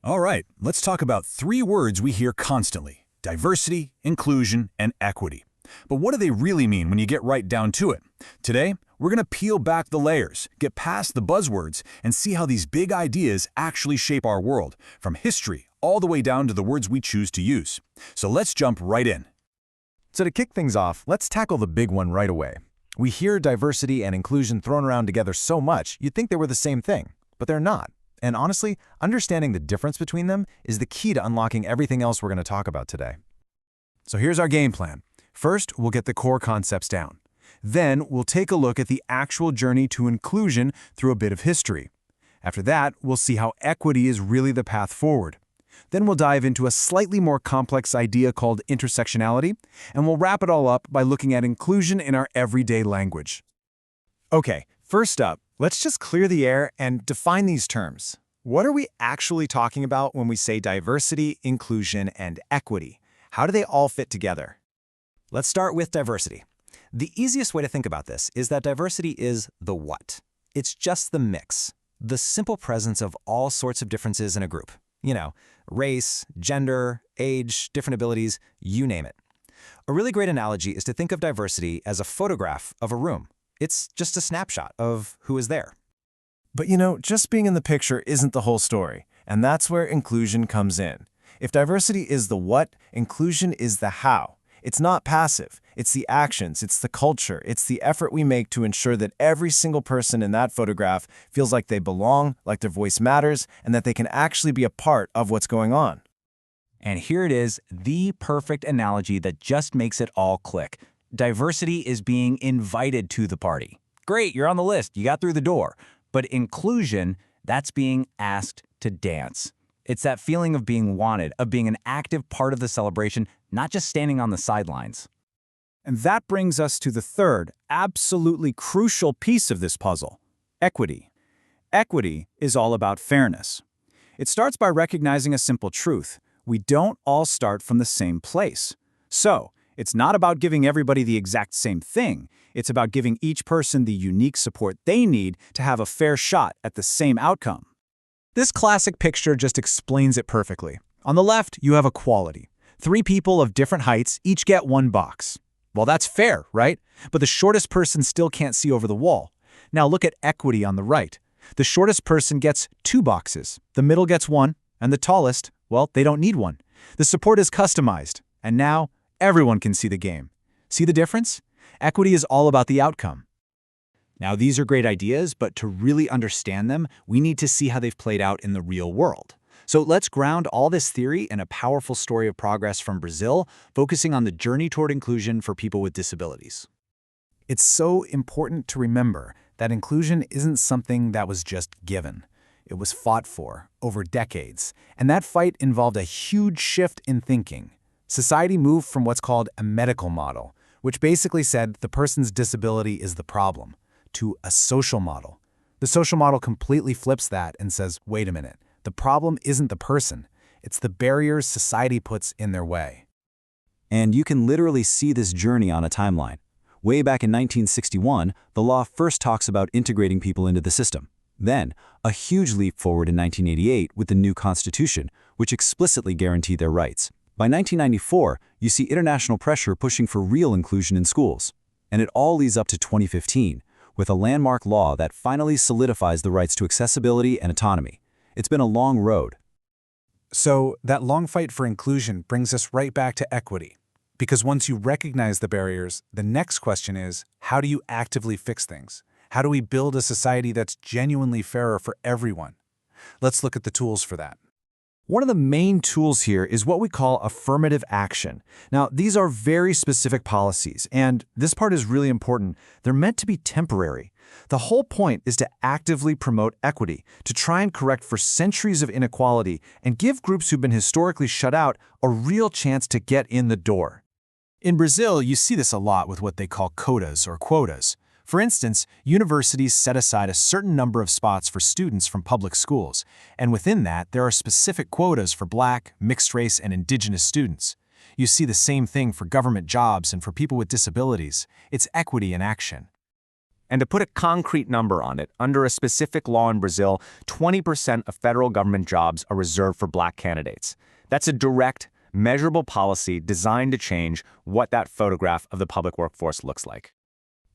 All right, let's talk about three words we hear constantly: diversity, inclusion, and equity. But what do they really mean when you get right down to it? Today, we're going to peel back the layers, get past the buzzwords, and see how these big ideas actually shape our world, from history all the way down to the words we choose to use. So let's jump right in. So to kick things off, let's tackle the big one right away. We hear diversity and inclusion thrown around together so much, you'd think they were the same thing, but they're not. And honestly, understanding the difference between them is the key to unlocking everything else we're going to talk about today. So here's our game plan. First, we'll get the core concepts down. Then, we'll take a look at the actual journey to inclusion through a bit of history. After that, we'll see how equity is really the path forward. Then we'll dive into a slightly more complex idea called intersectionality, and we'll wrap it all up by looking at inclusion in our everyday language. Okay, first up, let's just clear the air and define these terms. What are we actually talking about when we say diversity, inclusion, and equity? How do they all fit together? Let's start with diversity. The easiest way to think about this is that diversity is the what. It's just the mix, the simple presence of all sorts of differences in a group. You know, race, gender, age, different abilities, you name it. A really great analogy is to think of diversity as a photograph of a room. It's just a snapshot of who is there. But just being in the picture isn't the whole story, and that's where inclusion comes in. If diversity is the what, inclusion is the how. It's not passive. It's the actions, it's the culture, it's the effort we make to ensure that every single person in that photograph feels like they belong, like their voice matters, and that they can actually be a part of what's going on. And here it is, the perfect analogy that just makes it all click. Diversity is being invited to the party. Great, you're on the list, you got through the door. But inclusion, that's being asked to dance. It's that feeling of being wanted, of being an active part of the celebration, not just standing on the sidelines. And that brings us to the third, absolutely crucial piece of this puzzle: equity. Equity is all about fairness. It starts by recognizing a simple truth: we don't all start from the same place. So, it's not about giving everybody the exact same thing. It's about giving each person the unique support they need to have a fair shot at the same outcome. This classic picture just explains it perfectly. On the left, you have equality. 3 people of different heights each get 1 box. Well, that's fair, right? But the shortest person still can't see over the wall. Now look at equity on the right. The shortest person gets 2 boxes, the middle gets 1, and the tallest, well, they don't need 1. The support is customized, and now everyone can see the game. See the difference? Equity is all about the outcome. Now, these are great ideas, but to really understand them, we need to see how they've played out in the real world. So let's ground all this theory in a powerful story of progress from Brazil, focusing on the journey toward inclusion for people with disabilities. It's so important to remember that inclusion isn't something that was just given. It was fought for over decades, and that fight involved a huge shift in thinking. Society moved from what's called a medical model, which basically said the person's disability is the problem, to a social model. The social model completely flips that and says, wait a minute, the problem isn't the person, it's the barriers society puts in their way. And you can literally see this journey on a timeline. Way back in 1961, the law first talks about integrating people into the system. Then, a huge leap forward in 1988 with the new Constitution, which explicitly guaranteed their rights. By 1994, you see international pressure pushing for real inclusion in schools. And it all leads up to 2015, with a landmark law that finally solidifies the rights to accessibility and autonomy. It's been a long road. So that long fight for inclusion brings us right back to equity. Because once you recognize the barriers, the next question is, how do you actively fix things? How do we build a society that's genuinely fairer for everyone? Let's look at the tools for that. One of the main tools here is what we call affirmative action. Now, these are very specific policies, and this part is really important. They're meant to be temporary. The whole point is to actively promote equity, to try and correct for centuries of inequality and give groups who've been historically shut out a real chance to get in the door. In Brazil, you see this a lot with what they call cotas or quotas. For instance, universities set aside a certain number of spots for students from public schools, and within that, there are specific quotas for Black, mixed-race, and indigenous students. You see the same thing for government jobs and for people with disabilities. It's equity in action. And to put a concrete number on it, under a specific law in Brazil, 20% of federal government jobs are reserved for black candidates. That's a direct, measurable policy designed to change what that photograph of the public workforce looks like.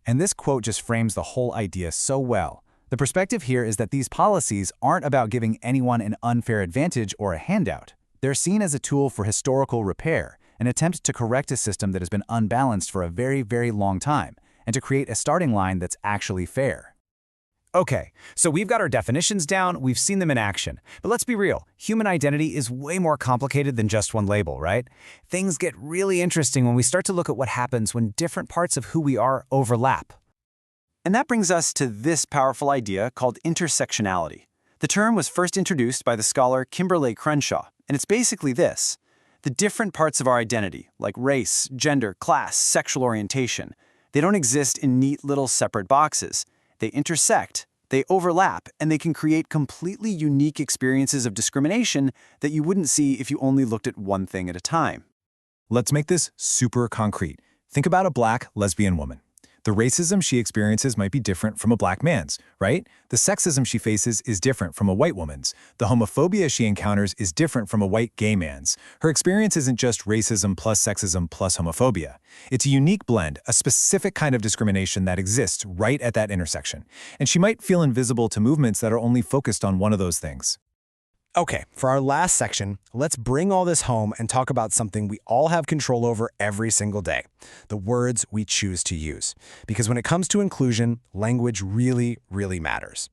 And this quote just frames the whole idea so well. The perspective here is that these policies aren't about giving anyone an unfair advantage or a handout. They're seen as a tool for historical repair, an attempt to correct a system that has been unbalanced for a very, very long time, and to create a starting line that's actually fair. Okay, so we've got our definitions down, we've seen them in action. But let's be real, human identity is way more complicated than just one label, right? Things get really interesting when we start to look at what happens when different parts of who we are overlap. And that brings us to this powerful idea called intersectionality. The term was first introduced by the scholar Kimberlé Crenshaw, and it's basically this. The different parts of our identity, like race, gender, class, sexual orientation, they don't exist in neat little separate boxes. They intersect, they overlap, and they can create completely unique experiences of discrimination that you wouldn't see if you only looked at one thing at a time. Let's make this super concrete. Think about a black lesbian woman. The racism she experiences might be different from a black man's, right? The sexism she faces is different from a white woman's. The homophobia she encounters is different from a white gay man's. Her experience isn't just racism plus sexism plus homophobia. It's a unique blend, a specific kind of discrimination that exists right at that intersection. And she might feel invisible to movements that are only focused on one of those things. Okay, for our last section, let's bring all this home and talk about something we all have control over every single day, the words we choose to use. Because when it comes to inclusion, language really, really matters.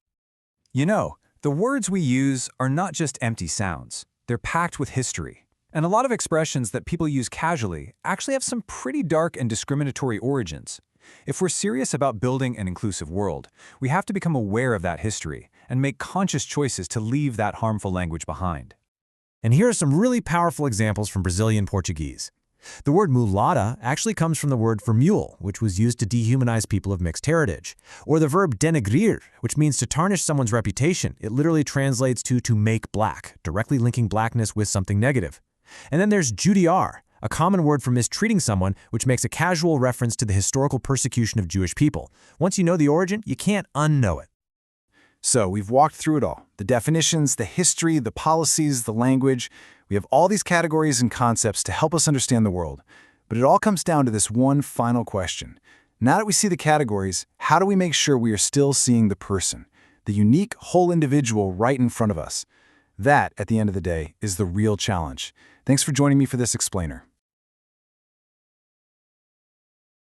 You know, the words we use are not just empty sounds. They're packed with history. And a lot of expressions that people use casually actually have some pretty dark and discriminatory origins. If we're serious about building an inclusive world, we have to become aware of that history and make conscious choices to leave that harmful language behind. And here are some really powerful examples from Brazilian Portuguese. The word mulata actually comes from the word for mule, which was used to dehumanize people of mixed heritage. Or the verb denegrir, which means to tarnish someone's reputation. It literally translates to make black, directly linking blackness with something negative. And then there's judiar, a common word for mistreating someone, which makes a casual reference to the historical persecution of Jewish people. Once you know the origin, you can't unknow it. So we've walked through it all. The definitions, the history, the policies, the language. We have all these categories and concepts to help us understand the world. But it all comes down to this one final question. Now that we see the categories, how do we make sure we are still seeing the person, the unique whole individual right in front of us? That, at the end of the day, is the real challenge. Thanks for joining me for this explainer.